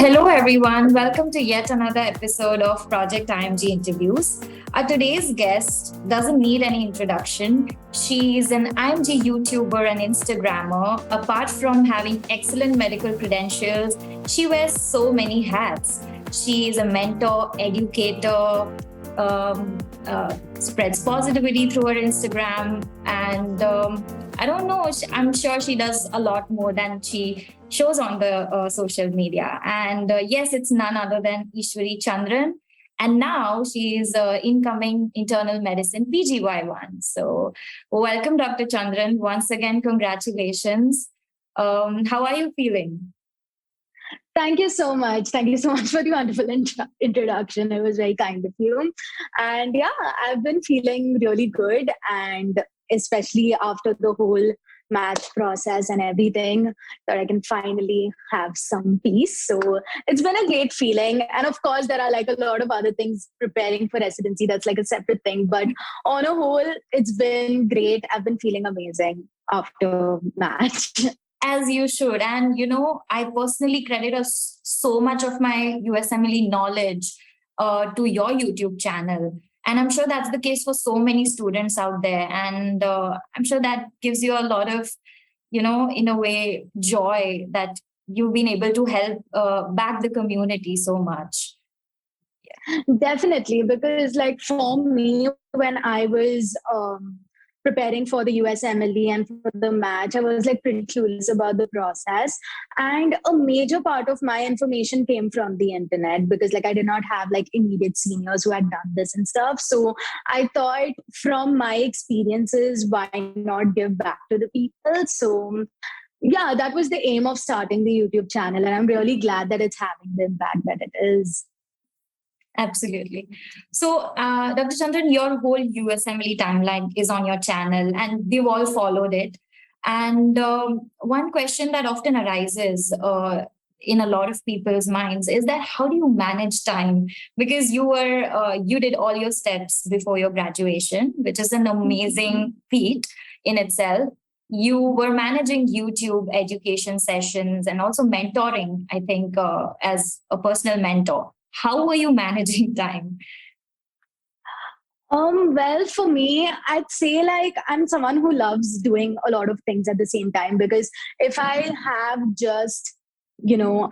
Hello, everyone. Welcome to yet another episode of Project IMG Interviews. Our today's guest doesn't need any introduction. She is an IMG YouTuber and Instagrammer. Apart from having excellent medical credentials, she wears so many hats. She is a mentor, educator, spreads positivity through her Instagram, and I don't know, I'm sure she does a lot more than she shows on the social media. And yes, it's none other than Ishwari Chandran. And now she is incoming internal medicine PGY1. So, welcome, Dr. Chandran. Once again, congratulations. How are you feeling? Thank you so much. Thank you so much for the wonderful introduction. It was very kind of you. And yeah, I've been feeling really good. And especially after the whole match process and everything, that I can finally have some peace. So it's been a great feeling. And of course, there are like a lot of other things preparing for residency. That's like a separate thing. But on a whole, it's been great. I've been feeling amazing after match. As you should. And, I personally credit so much of my USMLE knowledge to your YouTube channel. And I'm sure that's the case for so many students out there. And I'm sure that gives you a lot of, in a way, joy that you've been able to help back the community so much. Definitely, because like for me, when I was preparing for the USMLE and for the match, I was like pretty clueless about the process. And a major part of my information came from the internet because like I did not have like immediate seniors who had done this and stuff. So I thought from my experiences, why not give back to the people? So yeah, that was the aim of starting the YouTube channel. And I'm really glad that it's having the impact that it is. Absolutely. So, Dr. Chandran, your whole USMLE timeline is on your channel, and we've all followed it. And one question that often arises in a lot of people's minds is that how do you manage time? Because you did all your steps before your graduation, which is an amazing feat in itself. You were managing YouTube education sessions and also mentoring, I think, as a personal mentor. How were you managing time? Well, for me, I'd say like I'm someone who loves doing a lot of things at the same time because if I have just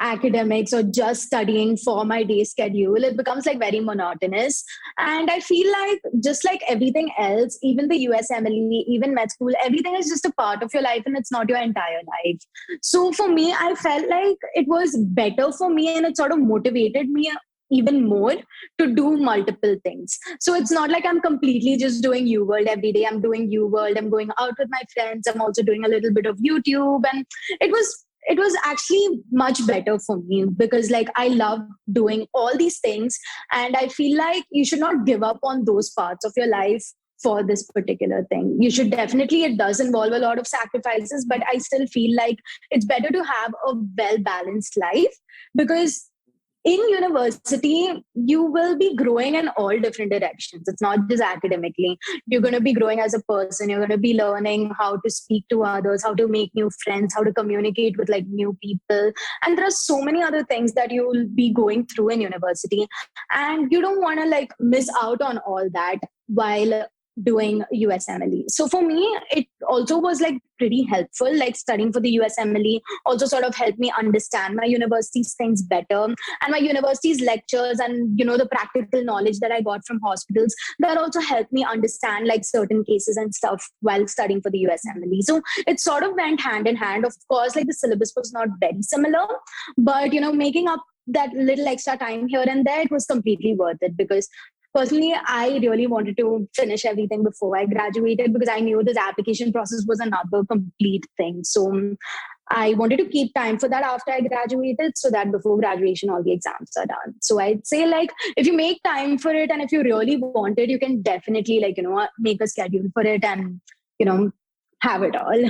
academics or just studying for my day schedule, it becomes like very monotonous. And I feel like just like everything else, even the USMLE, even med school, everything is just a part of your life and it's not your entire life. So for me, I felt like it was better for me and it sort of motivated me even more to do multiple things. So it's not like I'm completely just doing UWorld every day. I'm doing UWorld, I'm going out with my friends, I'm also doing a little bit of YouTube. And it was actually much better for me because like I love doing all these things. And I feel like you should not give up on those parts of your life for this particular thing. You should definitely, it does involve a lot of sacrifices, but I still feel like it's better to have a well balanced life because in university, you will be growing in all different directions. It's not just academically. You're going to be growing as a person. You're going to be learning how to speak to others, how to make new friends, how to communicate with like new people. And there are so many other things that you'll be going through in university. And you don't want to like miss out on all that while doing USMLE. So for me, it also was like pretty helpful. Like studying for the USMLE also sort of helped me understand my university's things better and my university's lectures and the practical knowledge that I got from hospitals that also helped me understand like certain cases and stuff while studying for the USMLE. So it sort of went hand in hand. Of course, like the syllabus was not very similar, but making up that little extra time here and there, it was completely worth it because personally, I really wanted to finish everything before I graduated because I knew this application process was another complete thing. So I wanted to keep time for that after I graduated so that before graduation, all the exams are done. So I'd say like, if you make time for it and if you really want it, you can definitely like, make a schedule for it and, have it all.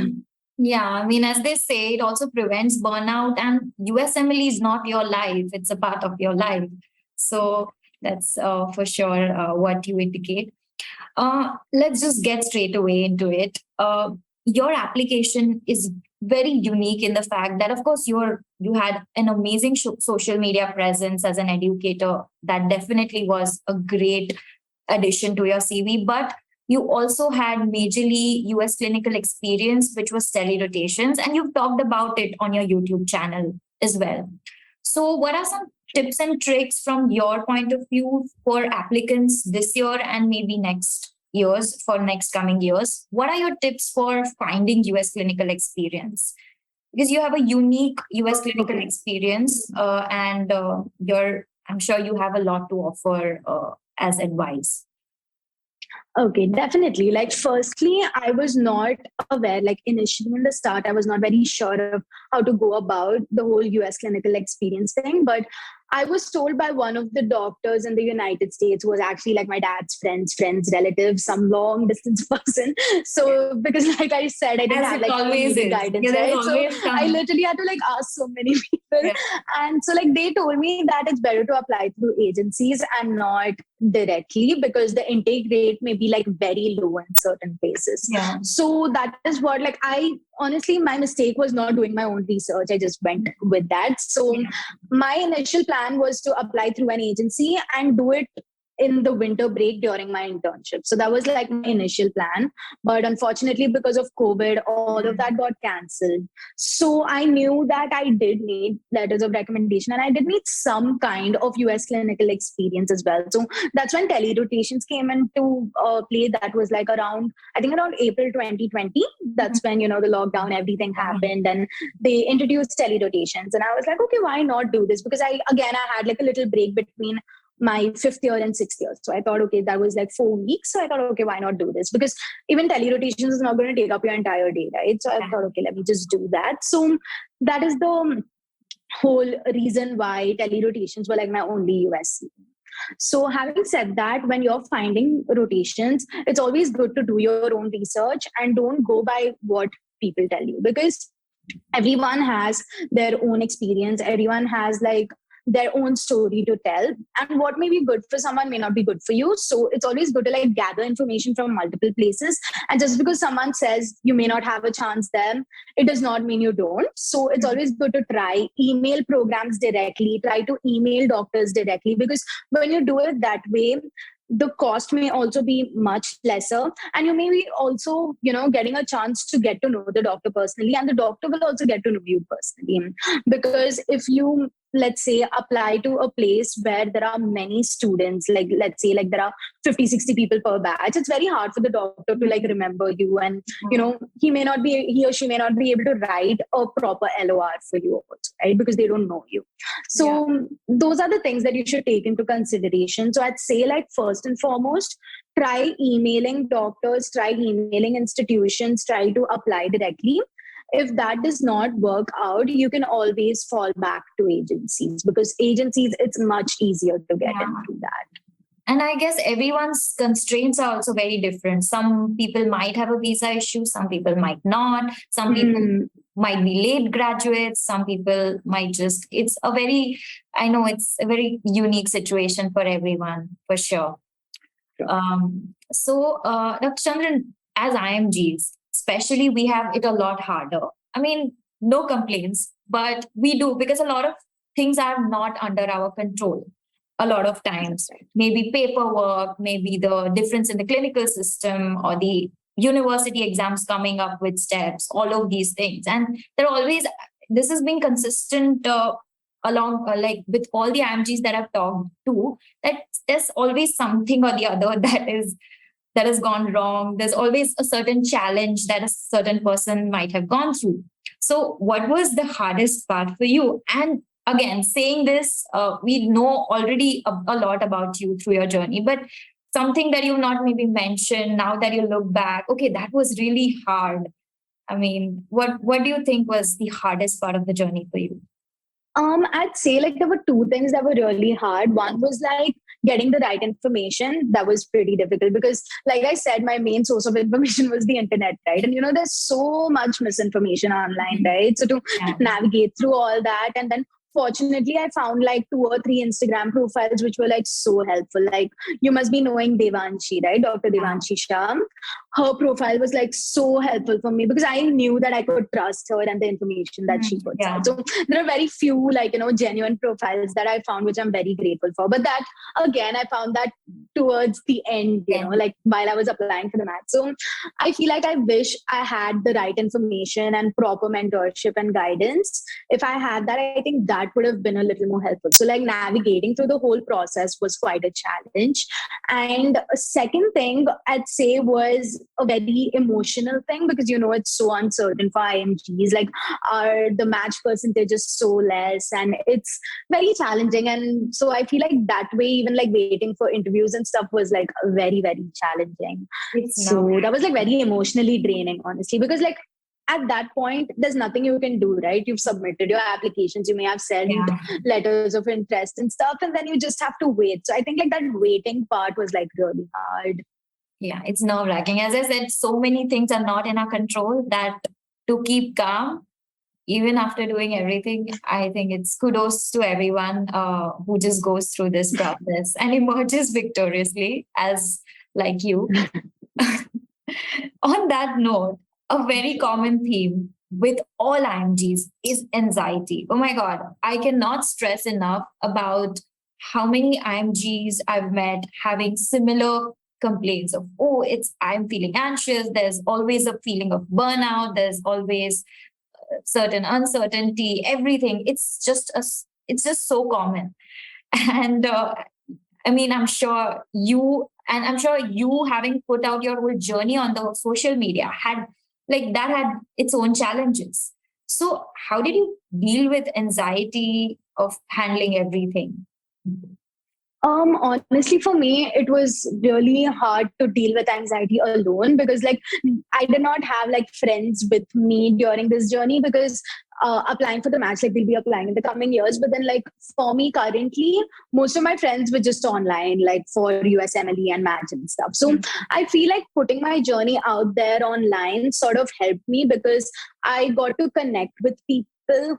Yeah, I mean, as they say, it also prevents burnout, and USMLE is not your life, it's a part of your life. So that's for sure what you indicate. Let's just get straight away into it. Your application is very unique in the fact that, of course, you had an amazing social media presence as an educator. That definitely was a great addition to your CV. But you also had majorly US clinical experience, which was telerotations, and you've talked about it on your YouTube channel as well. So, what are some tips and tricks from your point of view for applicants this year and maybe next years, for next coming years? What are your tips for finding US clinical experience? Because you have a unique US clinical experience, and I'm sure you have a lot to offer as advice. Okay, definitely. Like, firstly, I was not aware, like, initially in the start, I was not very sure of how to go about the whole US clinical experience thing. But I was told by one of the doctors in the United States, who was actually like my dad's friend's relative, some long distance person. So, because like I said, I didn't As have it like always immediate is. guidance, Yeah, there's right? So always I some. literally had to like ask so many people. Yeah. And so like they told me that it's better to apply through agencies and not directly, because the intake rate may be like very low in certain places. Yeah. So that is what, like, I honestly, my mistake was not doing my own research. I just went with that. So my initial plan was to apply through an agency and do it in the winter break during my internship. So that was like my initial plan. But unfortunately, because of COVID, all of that got cancelled. So I knew that I did need letters of recommendation, and I did need some kind of US clinical experience as well. So that's when telerotations came into play. That was like around, I think around April 2020. That's when, the lockdown, everything happened, and they introduced telerotations. And I was like, okay, why not do this? Because I had like a little break between my 5th year and 6th year. So I thought, okay, that was like 4 weeks. So I thought, okay, why not do this? Because even telerotations is not going to take up your entire day, right? So I thought, okay, let me just do that. So that is the whole reason why telerotations were like my only USC. So having said that, when you're finding rotations, it's always good to do your own research and don't go by what people tell you, because everyone has their own experience. Everyone has like their own story to tell, and what may be good for someone may not be good for you. So it's always good to like gather information from multiple places, and just because someone says you may not have a chance there, it does not mean you don't. So it's always good to try email programs directly, try to email doctors directly, because when you do it that way, the cost may also be much lesser, and you may be also getting a chance to get to know the doctor personally, and the doctor will also get to know you personally. Because if you, let's say, apply to a place where there are many students, like let's say like there are 50-60 people per batch, it's very hard for the doctor to like remember you, and he or she may not be able to write a proper LOR for you also, right? Because they don't know you. So those are the things that you should take into consideration. So I'd say, like, first and foremost, try emailing doctors, try emailing institutions, try to apply directly. If that does not work out, you can always fall back to agencies, because agencies, it's much easier to get into that. And I guess everyone's constraints are also very different. Some people might have a visa issue, some people might not, some people might be late graduates, some people might just, I know it's a very unique situation for everyone, for sure. So, Dr. Chandran, as IMGs, especially, we have it a lot harder. I mean, no complaints, but we do, because a lot of things are not under our control. A lot of times, maybe paperwork, maybe the difference in the clinical system, or the university exams coming up with steps, all of these things. And this has been consistent along, like with all the IMGs that I've talked to, that there's always something or the other that has gone wrong. There's always a certain challenge that a certain person might have gone through. So what was the hardest part for you? And again, saying this, we know already a lot about you through your journey, but something that you've not maybe mentioned, now that you look back, okay, that was really hard. I mean, what do you think was the hardest part of the journey for you? I'd say like there were two things that were really hard. One was like getting the right information. That was pretty difficult, because like I said, my main source of information was the internet, right? And there's so much misinformation online, right? So to navigate through all that, and then fortunately I found like 2 or 3 Instagram profiles which were like so helpful. Like, you must be knowing Devanshi, right? Dr. Yeah. Devanshi Shah. Her profile was like so helpful for me because I knew that I could trust her and the information that she puts Yeah. out. So there are very few like, genuine profiles that I found, which I'm very grateful for. But that, again, I found that towards the end, like while I was applying for the match. So I feel like I wish I had the right information and proper mentorship and guidance. If I had that, I think that would have been a little more helpful. So like navigating through the whole process was quite a challenge. And a second thing I'd say was a very emotional thing because, it's so uncertain for IMGs. Like, the match percentage is so less and it's very challenging. And so I feel like that way, even like waiting for interviews and stuff was like very, very challenging. So that was like very emotionally draining, honestly, because like at that point, there's nothing you can do, right? You've submitted your applications, you may have sent letters of interest and stuff, and then you just have to wait. So I think like that waiting part was like really hard. Yeah, it's nerve-wracking. As I said, so many things are not in our control that to keep calm, even after doing everything, I think it's kudos to everyone who just goes through this process and emerges victoriously as like you. On that note, a very common theme with all IMGs is anxiety. Oh my God, I cannot stress enough about how many IMGs I've met having similar complaints of, I'm feeling anxious. There's always a feeling of burnout. There's always certain uncertainty, everything. It's just so common. And I'm sure you having put out your whole journey on the social media had its own challenges. So how did you deal with anxiety of handling everything? Honestly, for me, it was really hard to deal with anxiety alone because, like, I did not have like friends with me during this journey because applying for the match, like, we'll be applying in the coming years. But then, like, for me currently, most of my friends were just online, like for USMLE and match and stuff. So I feel like putting my journey out there online sort of helped me because I got to connect with people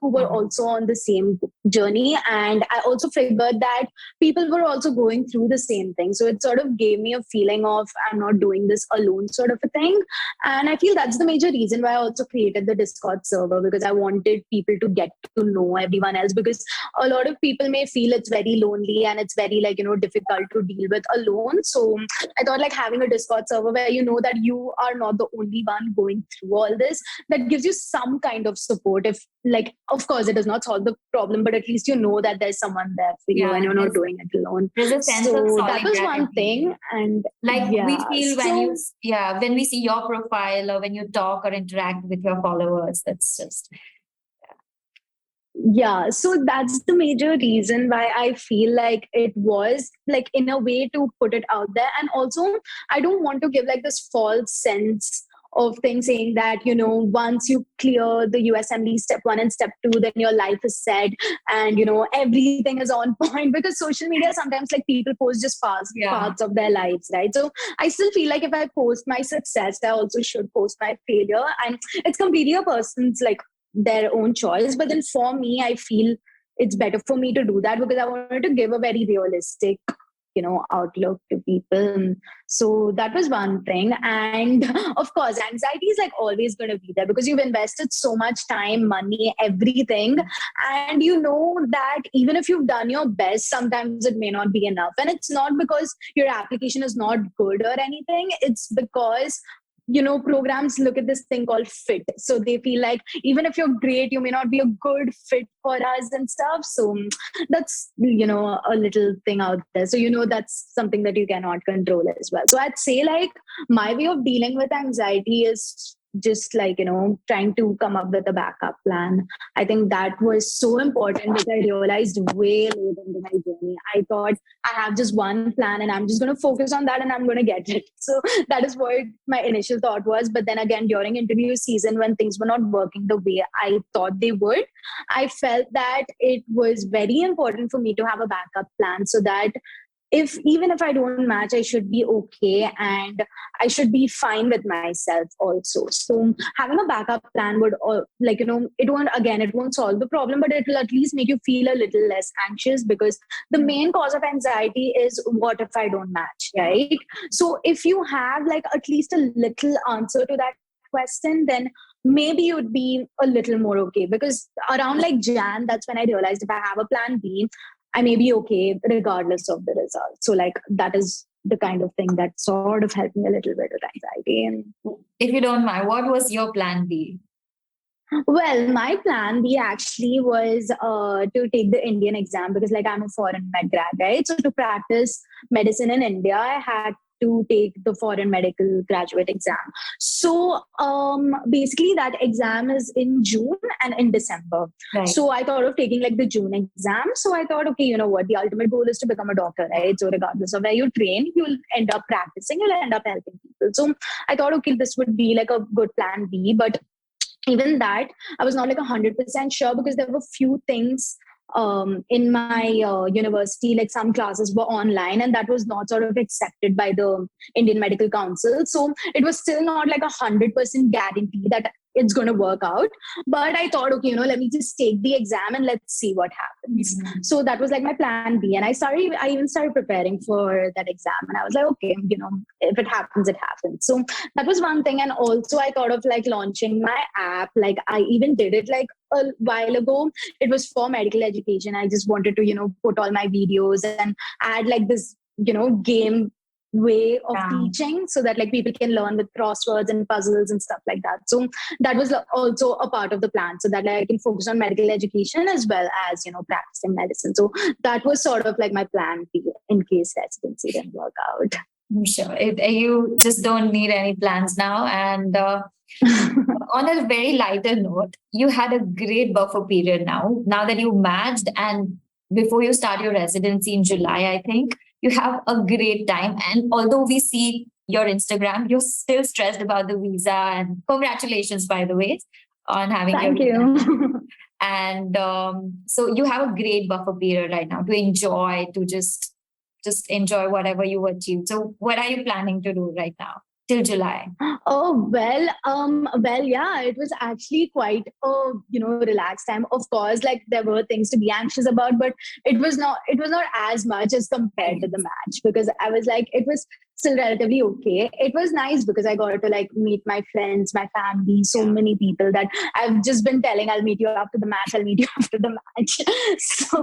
who were also on the same journey. And I also figured that people were also going through the same thing. So it sort of gave me a feeling of I'm not doing this alone sort of a thing. And I feel that's the major reason why I also created the Discord server, because I wanted people to get to know everyone else, because a lot of people may feel it's very lonely and it's very difficult to deal with alone. So I thought like having a Discord server where you know that you are not the only one going through all this, that gives you some kind of support. If like, of course, it does not solve the problem, but at least you know that there's someone there for you and you're not doing it alone. There's a sense of So solidarity. that was one thing. And we feel when we see your profile or when you talk or interact with your followers, that's just so that's the major reason why I feel like it was like in a way to put it out there. And also I don't want to give like this false sense of things saying that once you clear the USMLE step 1 and step 2, then your life is set and everything is on point, because social media sometimes like people post just parts of their lives, right? So I still feel like if I post my success, I also should post my failure, and it's completely a person's like their own choice. But then for me, I feel it's better for me to do that because I wanted to give a very realistic outlook to people. So that was one thing. And of course, anxiety is like always going to be there because you've invested so much time, money, everything. And you know that even if you've done your best, sometimes it may not be enough. And it's not because your application is not good or anything. It's because programs look at this thing called fit. So they feel like even if you're great, you may not be a good fit for us and stuff. So that's, a little thing out there. So, that's something that you cannot control as well. So I'd say like my way of dealing with anxiety is just like, trying to come up with a backup plan. I think that was so important, which I realized way later in my journey. I thought I have just one plan and I'm just going to focus on that and I'm going to get it. So that is what my initial thought was. But then again, during interview season, when things were not working the way I thought they would, I felt that it was very important for me to have a backup plan so that even if I don't match, I should be okay and I should be fine with myself also. So having a backup plan would, it won't solve the problem, but it will at least make you feel a little less anxious, because the main cause of anxiety is what if I don't match, right? So if you have like at least a little answer to that question, then maybe you'd be a little more okay. Because around like Jan, that's when I realized if I have a plan B, I may be okay regardless of the result. So like that is the kind of thing that sort of helped me a little bit with anxiety. And If you don't mind, what was your plan B? well, my plan B actually was to take the Indian exam, because like I'm a foreign med grad, right? So to practice medicine in India, I had to take the foreign medical graduate exam. So basically that exam is in June and in December. Right. So I thought of taking like the June exam. So I thought, okay, you know what? The ultimate goal is to become a doctor, right? So regardless of where you train, you'll end up practicing, you'll end up helping people. So I thought, okay, this would be like a good plan B. But even that, I was not like 100% sure, because there were few things in my university, like some classes were online, and that was not sort of accepted by the Indian Medical Council. So it was still not like 100% guarantee that it's going to work out. But I thought, okay, you know, let me just take the exam and let's see what happens. Mhm. So that was like my plan B. And I even started preparing for that exam. And I was like, okay, you know, if it happens, it happens. So that was one thing. And also I thought of like launching my app. Like I even did it like a while ago. It was for medical education. I just wanted to, you know, put all my videos and add like this, you know, game way of Yeah. teaching, so that like people can learn with crosswords and puzzles and stuff like that. So that was also a part of the plan, so that like I can focus on medical education as well as, you know, practicing medicine. So that was sort of like my plan B in case residency didn't work out. I'm sure you just don't need any plans now. And on a very lighter note, you had a great buffer period now that you matched, and before you start your residency in July, I think you have a great time. And although we see your Instagram, you're still stressed about the visa. And congratulations, by the way, on having Thank your you. and so you have a great buffer period right now to enjoy, to just enjoy whatever you achieved. So what are you planning to do right now till July? Oh yeah, it was actually quite a, you know, relaxed time. Of course, like there were things to be anxious about, but it was not as much as compared to the match, because I was like, it was still relatively okay. It was nice because I got to like meet my friends, my family, so many people that I've just been telling, I'll meet you after the match, I'll meet you after the match. So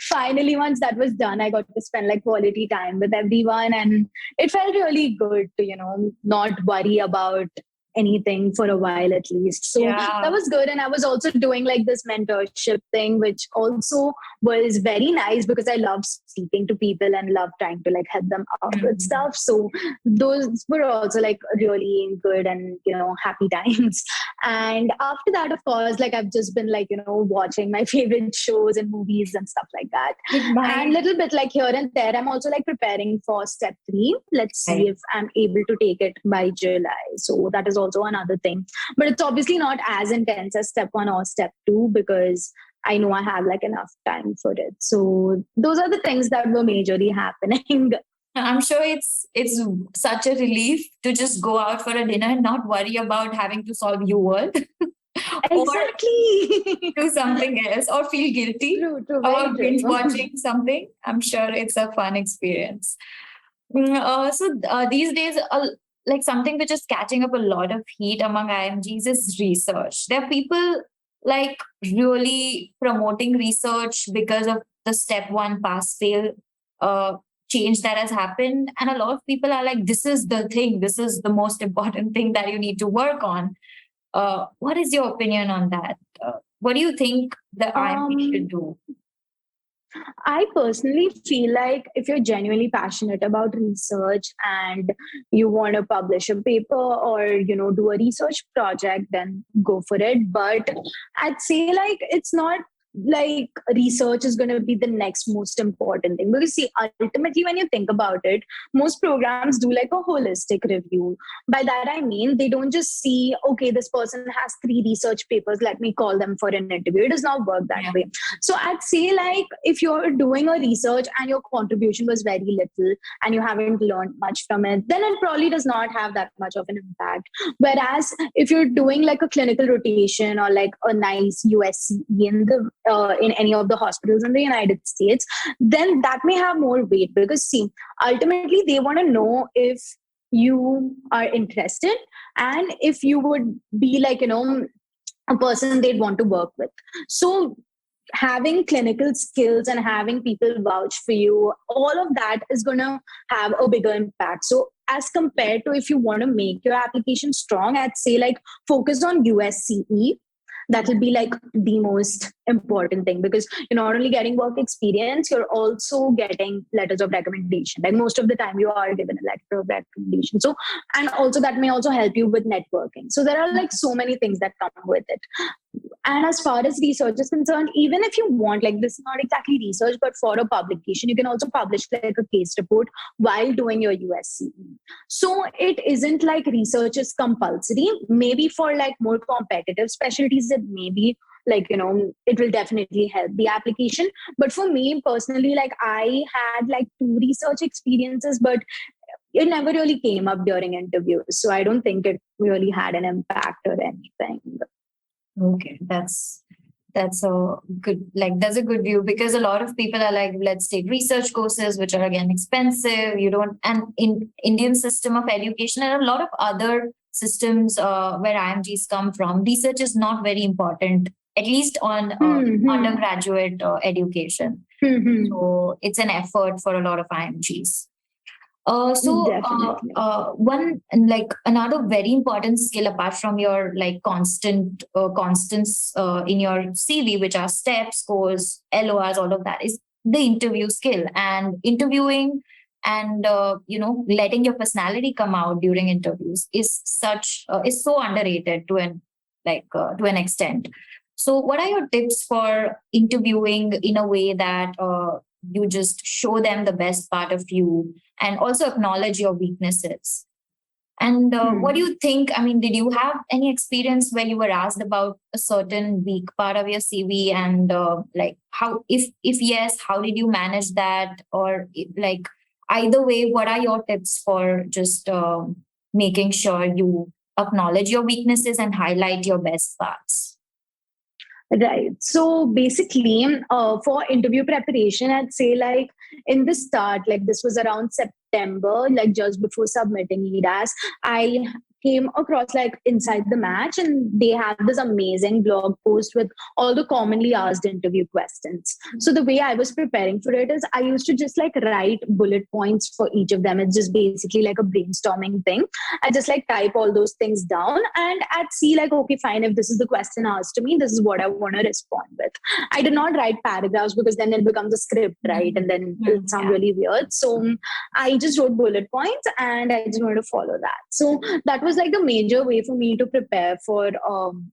finally, once that was done, I got to spend like quality time with everyone, and it felt really good to, you know, not worry about anything for a while at least. So Yeah. that was good. And I was also doing like this mentorship thing, which also was very nice, because I love speaking to people and love trying to like help them out with stuff. So those were also like really good and, you know, happy times. And after that, of course, like I've just been like, you know, watching my favorite shows and movies and stuff like that. And little bit like here and there, I'm also like preparing for step 3. Let's see if I'm able to take it by July. So that is also another thing. But it's obviously not as intense as step 1 or step 2, because I know I have like enough time for it. So those are the things that were majorly happening. I'm sure it's such a relief to just go out for a dinner and not worry about having to solve UWorld. Exactly. Or do something else, or feel guilty, True, or binge watching something. I'm sure it's a fun experience. These days, like something which is catching up a lot of heat among IMGs is research. There are people like really promoting research because of the step 1 pass fail change that has happened. And a lot of people are like, this is the thing, this is the most important thing that you need to work on. What is your opinion on that? What do you think the IMG should do? I personally feel like if you're genuinely passionate about research and you want to publish a paper or, you know, do a research project, then go for it. But I'd say like it's not like research is going to be the next most important thing, because see, ultimately when you think about it, most programs do like a holistic review. By that I mean, they don't just see, okay, this person has 3 research papers, let me call them for an interview. It does not work that way. So I'd say, like, if you're doing a research and your contribution was very little and you haven't learned much from it, then it probably does not have that much of an impact. Whereas if you're doing like a clinical rotation or like a nice USCE in any of the hospitals in the United States, then that may have more weight, because see, ultimately they want to know if you are interested and if you would be like, a person they'd want to work with. So having clinical skills and having people vouch for you, all of that is going to have a bigger impact. So as compared to if you want to make your application strong, I'd say like focus on USCE. That will be like the most important thing, because you're not only getting work experience, you're also getting letters of recommendation. Like most of the time you are given a letter of recommendation. So, and also that may also help you with networking. So there are like so many things that come with it. And as far as research is concerned, even if you want, like, this is not exactly research, but for a publication, you can also publish like a case report while doing your USCE. So it isn't like research is compulsory. Maybe for like more competitive specialties, it may be like, it will definitely help the application. But for me personally, like, I had like 2 research experiences, but it never really came up during interviews. So I don't think it really had an impact or anything. Okay, that's a good, like, that's a good view, because a lot of people are like, let's take research courses, which are again expensive. You don't, and in Indian system of education and a lot of other systems where IMGs come from, research is not very important, at least on undergraduate education. So it's an effort for a lot of IMGs. One, like, another very important skill apart from your like constants in your CV, which are steps, scores, LORs, all of that, is the interview skill. And interviewing and letting your personality come out during interviews is so underrated to an extent. So what are your tips for interviewing in a way that you just show them the best part of you and also acknowledge your weaknesses? And what do you think? I mean, did you have any experience where you were asked about a certain weak part of your CV, and like, how, if yes, how did you manage that? Or like, either way, what are your tips for just making sure you acknowledge your weaknesses and highlight your best parts? Right. So basically, for interview preparation, I'd say like in the start, like this was around September, like just before submitting EDAS, I came across like Inside the Match, and they had this amazing blog post with all the commonly asked interview questions. So the way I was preparing for it is I used to just like write bullet points for each of them. It's just basically like a brainstorming thing. I just like type all those things down, and I'd see like, okay, fine, if this is the question asked to me, this is what I want to respond with. I did not write paragraphs, because then it becomes a script, right? And then it'll sound really weird. So I just wrote bullet points and I just wanted to follow that. So that was like the major way for me to prepare for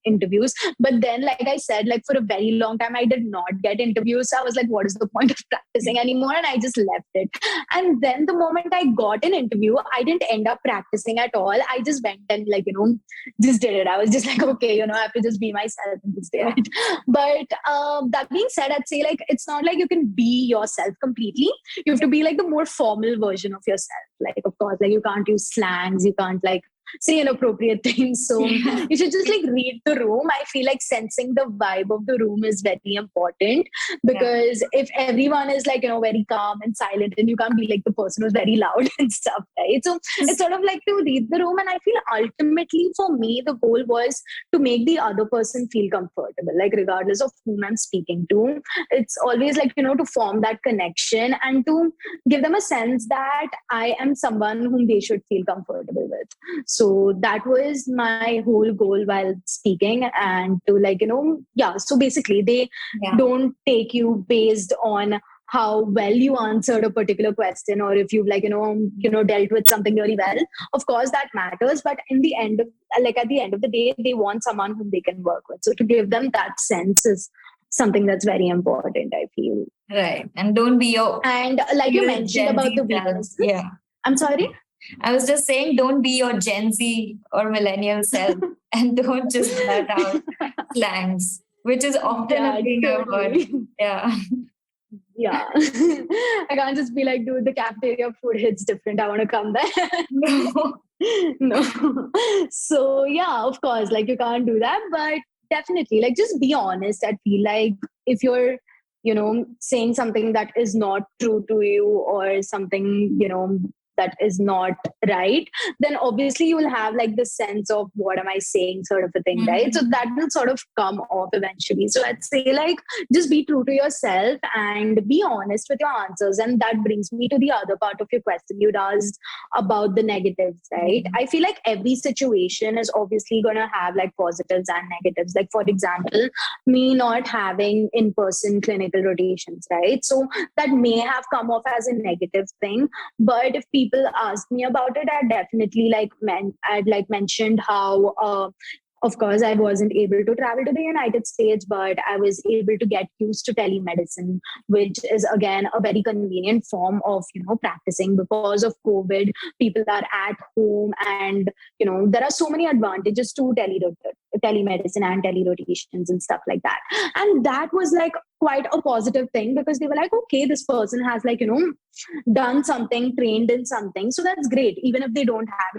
interviews. But then, like I said, like for a very long time, I did not get interviews. So I was like, what is the point of practicing anymore? And I just left it. And then the moment I got an interview, I didn't end up practicing at all. I just went and like, just did it. I was just like, okay, I have to just be myself and just do it. But that being said, I'd say like, it's not like you can be yourself completely. You have to be like the more formal version of yourself. Like, of course, like you can't use slangs. You can't like say inappropriate things. So you should just like read the room. I feel like sensing the vibe of the room is very important, because if everyone is like, very calm and silent, and you can't be like the person who's very loud and stuff, right? So it's sort of like to read the room. And I feel ultimately for me, the goal was to make the other person feel comfortable, like regardless of whom I'm speaking to. It's always like, to form that connection and to give them a sense that I am someone whom they should feel comfortable with. So that was my whole goal while speaking. And to like, so basically they don't take you based on how well you answered a particular question, or if you've like, dealt with something really well. Of course that matters, but at the end of the day, they want someone whom they can work with. So to give them that sense is something that's very important, I feel. Right. And don't be your And like you your mentioned Gen about Z the self. weaknesses. Yeah. I'm sorry. I was just saying, don't be your Gen Z or millennial self and don't just blurt out slangs, which is often a Yeah, thing I've heard. totally. Yeah. Yeah. I can't just be like, dude, the cafeteria food hits different. I want to come there. No. No. So yeah, of course, like you can't do that, but definitely, like just be honest. I feel like if you're, saying something that is not true to you or something, that is not right, then obviously you will have like this sense of what am I saying sort of a thing, right? So Mhm. that will sort of come off eventually. So I'd say like just be true to yourself and be honest with your answers. And that brings me to the other part of your question you'd asked about the negatives, right? I feel like every situation is obviously going to have like positives and negatives. Like, for example, me not having in-person clinical rotations, right? So that may have come off as a negative thing. But if people ask me about it, I definitely I'd like mentioned how of course, I wasn't able to travel to the United States, but I was able to get used to telemedicine, which is again a very convenient form of, practicing. Because of COVID, people are at home, and there are so many advantages to telemedicine and telerotations and stuff like that. And that was like quite a positive thing, because they were like, okay, this person has like, done something, trained in something. So that's great. Even if they don't have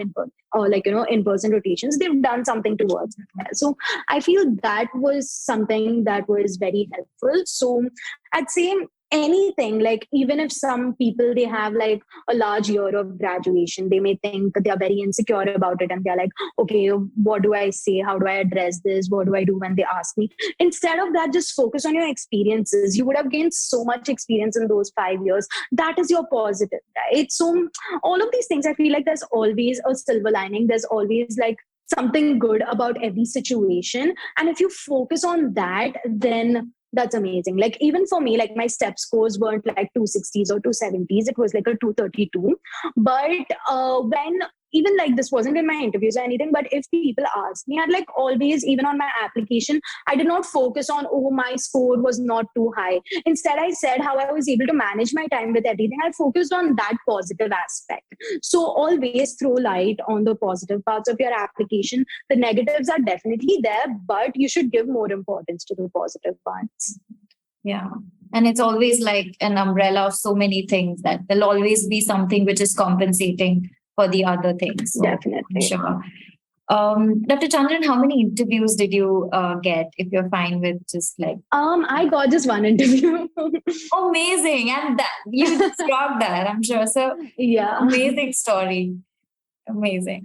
in-person rotations, they've done something towards it. So I feel that was something that was very helpful. So I'd say anything, like even if some people, they have like a large year of graduation, they may think that they are very insecure about it, and they're like, okay, what do I say? How do I address this? What do I do when they ask me? Instead of that, just focus on your experiences. You would have gained so much experience in those 5 years. That is your positive, right? So all of these things, I feel like there's always a silver lining. There's always like something good about every situation. And if you focus on that, then that's amazing. Like even for me, like my step scores weren't like 260s or 270s. It was like a 232. But when even like this wasn't in my interviews or anything, but if people ask me, I'd like always, even on my application, I did not focus on, oh, my score was not too high. Instead, I said how I was able to manage my time with everything. I focused on that positive aspect. So always throw light on the positive parts of your application. The negatives are definitely there, but you should give more importance to the positive parts. Yeah. And it's always like an umbrella of so many things that there'll always be something which is compensating for the other things. So, Definitely. sure. Dr. Chandran, how many interviews did you get, if you're fine with just like? I got just one interview. Amazing. And that you just rocked that, I'm sure. So Yeah. amazing story. Amazing.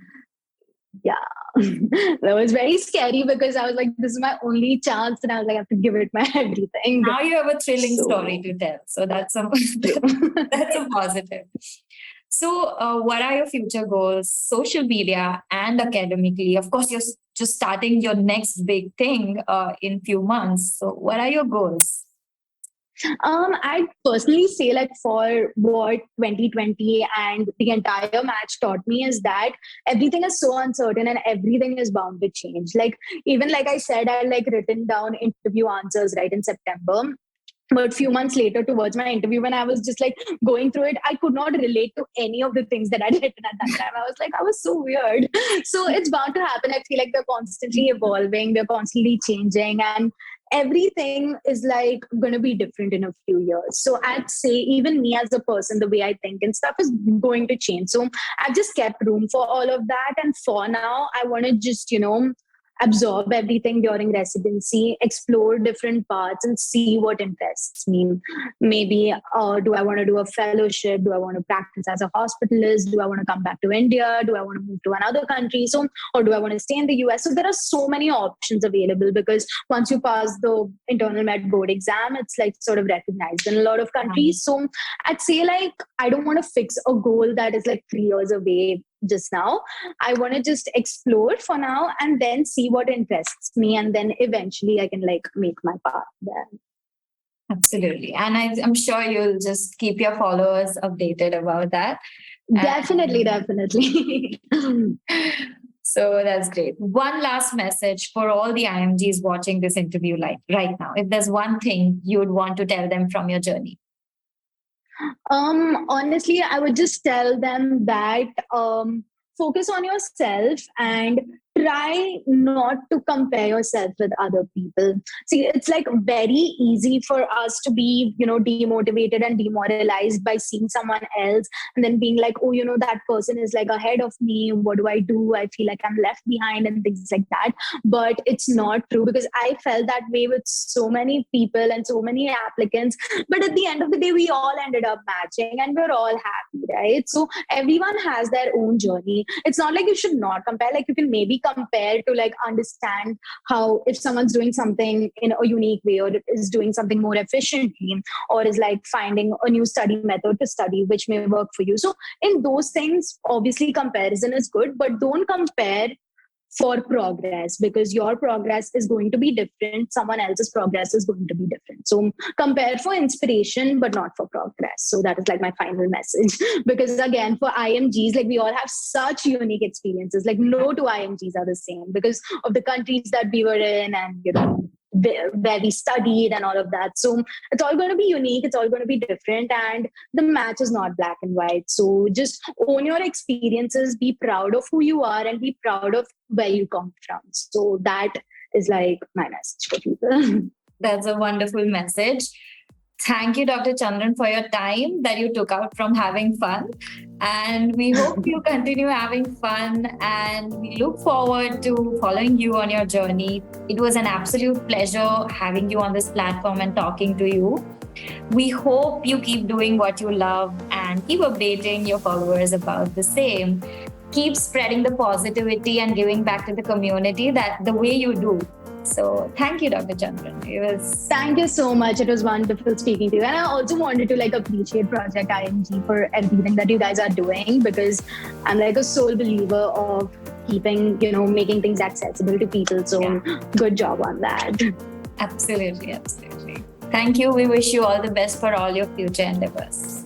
Yeah. That was very scary, because I was like, this is my only chance, and I was like, I have to give it my everything. Now you have a thrilling story to tell. So that's a that's a positive. So, what are your future goals, social media and academically? Of course, you're just starting your next big thing in few months. So, what are your goals? I'd personally say, like, for what 2020 and the entire match taught me is that everything is so uncertain and everything is bound to change. Like, even like I said, I like written down interview answers right in September. But few months later, towards my interview, when I was just like going through it, I could not relate to any of the things that I'd written at that time. I was like, I was so weird. So it's bound to happen. I feel like we're constantly evolving, we're constantly changing, and everything is like going to be different in a few years. So I'd say even me as a person, the way I think and stuff is going to change. So I've just kept room for all of that. And for now, I want to just, absorb everything during residency, explore different parts, and see what interests me. Maybe do I want to do a fellowship? Do I want to practice as a hospitalist? Do I want to come back to India? Do I want to move to another country? So, or do I want to stay in the US? So there are so many options available, because once you pass the internal med board exam, it's like sort of recognized in a lot of countries. So I'd say like I don't want to fix a goal that is like 3 years away just now. I want to just explore for now and then see what interests me, and then eventually I can like make my path there. Absolutely. And I'm sure you'll just keep your followers updated about that. Definitely. So that's great. One last message for all the IMGs watching this interview right now. If there's one thing you would want to tell them from your journey. Honestly, I would just tell them that focus on yourself and try not to compare yourself with other people. See, it's like very easy for us to be, demotivated and demoralized by seeing someone else and then being like, oh, that person is like ahead of me. What do? I feel like I'm left behind and things like that. But it's not true, because I felt that way with so many people and so many applicants. But at the end of the day, we all ended up matching and we're all happy, right? So everyone has their own journey. It's not like you should not compare. Like, you can maybe compare to like understand how, if someone's doing something in a unique way or is doing something more efficiently or is like finding a new study method to study which may work for you. So in those things, obviously comparison is good, but don't compare for progress, because your progress is going to be different. Someone else's progress is going to be different. So compare for inspiration, but not for progress. So that is like my final message. Because again, for IMGs, like we all have such unique experiences. Like no two IMGs are the same because of the countries that we were in and, where we studied and all of that. So it's all going to be unique. It's all going to be different. And the match is not black and white. So just own your experiences, be proud of who you are and be proud of where you come from. So that is like my message for people. That's a wonderful message. Thank you, Dr. Chandran, for your time that you took out from having fun. And we hope you continue having fun, and we look forward to following you on your journey. It was an absolute pleasure having you on this platform and talking to you. We hope you keep doing what you love and keep updating your followers about the same. Keep spreading the positivity and giving back to the community that the way you do. So thank you, Dr. Chandran. Thank you so much. It was wonderful speaking to you. And I also wanted to appreciate Project IMG for everything that you guys are doing, because I'm like a sole believer of keeping, making things accessible to people. So Good job on that. Absolutely. Thank you. We wish you all the best for all your future endeavors.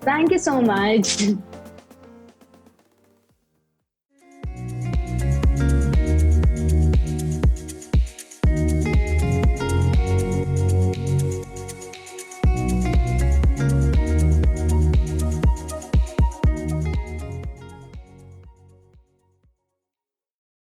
Thank you so much.